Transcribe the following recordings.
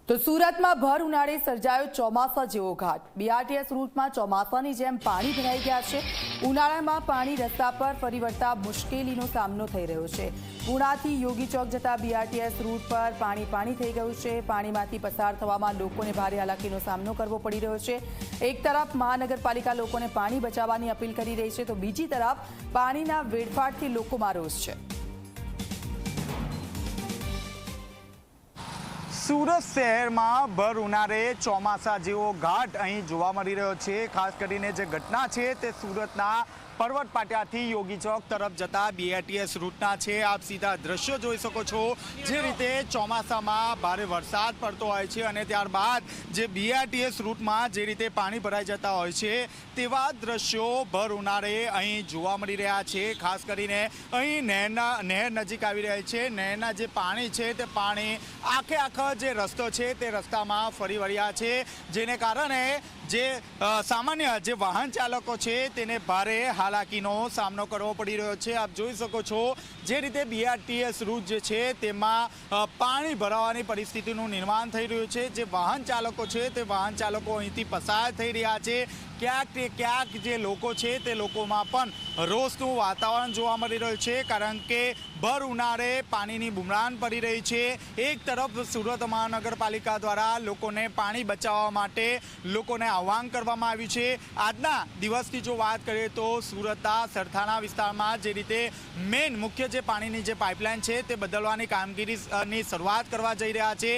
તો સુરતમાં ભર ઉનાળે સર્જાયો ચોમાસા જેવો ઘાટ। બીઆરટીએસ રૂટમાં ચોમાસાની જેમ પાણી ભરાઈ ગયા છે। ઉનાળામાં પાણી રસ્તા પર ફરી વળતા મુશ્કેલીનો સામનો થઈ રહ્યો છે। પુણાથી યોગી ચોક જતા બીઆરટીએસ રૂટ પર પાણી થઈ ગયું છે। પાણીમાંથી પસાર થવામાં લોકોને ભારે હાલાકીનો સામનો કરવો પડી રહ્યો છે। એક તરફ મહાનગરપાલિકા લોકોને પાણી બચાવવાની અપીલ કરી રહી છે, તો બીજી તરફ પાણીના વેડફાટથી લોકોમાં રોષ છે। સુરત શહેરમાં ભર ઉનાળે ચોમાસા જેવો ઘાટ અહીં જોવા મળી રહ્યો છે। ખાસ કરીને જે ઘટના છે તે સુરતના પર્વત પાટિયાથી યોગી ચોક તરફ જતા બીઆરટીએસ રૂટના છે। આપ સીધા દ્રશ્યો જોઈ શકો છો। જે રીતે ચોમાસામાં ભારે વરસાદ પડતો હોય છે અને ત્યારબાદ જે બીઆરટીએસ રૂટમાં જે રીતે પાણી ભરાઈ જતા હોય છે તેવા દ્રશ્યો ભર ઉનાળે અહીં જોવા મળી રહ્યા છે। ખાસ કરીને અહીં નહેર નજીક આવી રહ્યા છે। નહેરના જે પાણી છે તે પાણી આખો જે રસ્તો છે તે રસ્તામાં ફરી વળ્યા છે, જેને કારણે જે સામાન્ય જે વાહન ચાલકો છે તેને ભારે હાલાકીનો સામનો કરવો પડી રહ્યો છે। આપ જોઈ શકો છો જે રીતે બીઆરટીએસ રૂટ જે છે તેમાં પાણી ભરાવાની પરિસ્થિતિનું નિર્માણ થઈ રહ્યું છે। જે વાહન ચાલકો છે તે વાહન ચાલકો અહીંથી પસાર થઈ રહ્યા છે। ક્યાંક જે લોકો છે તે લોકોમાં પણ રોષનું વાતાવરણ જોવા મળી રહ્યું છે, કારણ કે ભર ઉનાળે પાણીની બુમરાણ પડી રહી છે। એક તરફ સુરત મહાનગરપાલિકા દ્વારા લોકોને પાણી બચાવવા માટે લોકોને આહ્વાન કરવામાં આવ્યું છે। આજના દિવસની જો વાત કરીએ તો સુરતના સરથાણા વિસ્તારમાં જે રીતે મેઇન મુખ્ય જે પાણીની જે પાઇપલાઇન છે તે બદલવાની કામગીરીની શરૂઆત કરવા જઈ રહ્યા છે।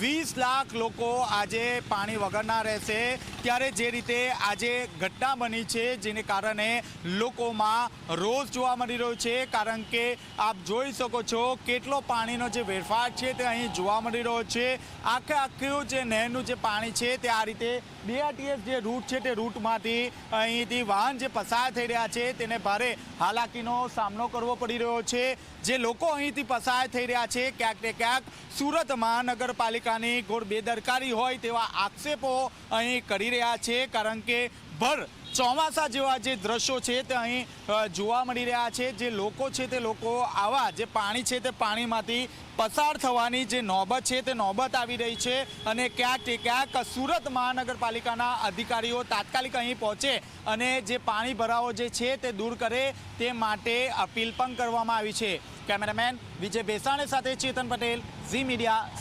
20 લાખ લોકો આજે પાણી વગરના રહેશે। ત્યારે જે રીતે આજે ઘટના બની છે જેને કારણે લોકોમાં રોષ જોવા મળી રહ્યો છે, કારણ કે આપ જોઈ શકો છો કેટલો પાણીનો જે વેરફાટ છે તે અહીં જોવા મળી રહ્યો છે। આખું જે નહેરનું જે પાણી છે તે આ રીતે બીઆરટીએસ જે રૂટ છે તે રૂટમાંથી અહીંથી વાહન જે પસાર થઈ રહ્યા છે તેને ભારે હાલાકીનો સામનો કરવો પડી રહ્યો છે। જે લોકો અહીંથી પસાર થઈ રહ્યા છે ક્યાંક ને ક્યાંક સુરત મહાનગરપાલિકાની ઘોર બેદરકારી હોય તેવા આક્ષેપો અહીં કરી રહ્યા છે, કારણ કે ભર ચોમાસા જેવા જે દ્રશ્યો છે તે અહીં જોવા મળી રહ્યા છે। જે લોકો છે તે લોકો આવા જે પાણી છે તે પાણીમાંથી પસાર થવાની જે નોબત છે તે નોબત આવી રહી છે અને ક્યાંક સુરત મહાનગરપાલિકાના અધિકારીઓ તાત્કાલિક અહીં પહોંચે અને જે પાણી ભરાવો જે છે તે દૂર કરે તે માટે અપીલ પણ કરવામાં આવી છે। કેમેરામેન વિજય બેસાણે સાથે ચેતન પટેલ, ઝી મીડિયા।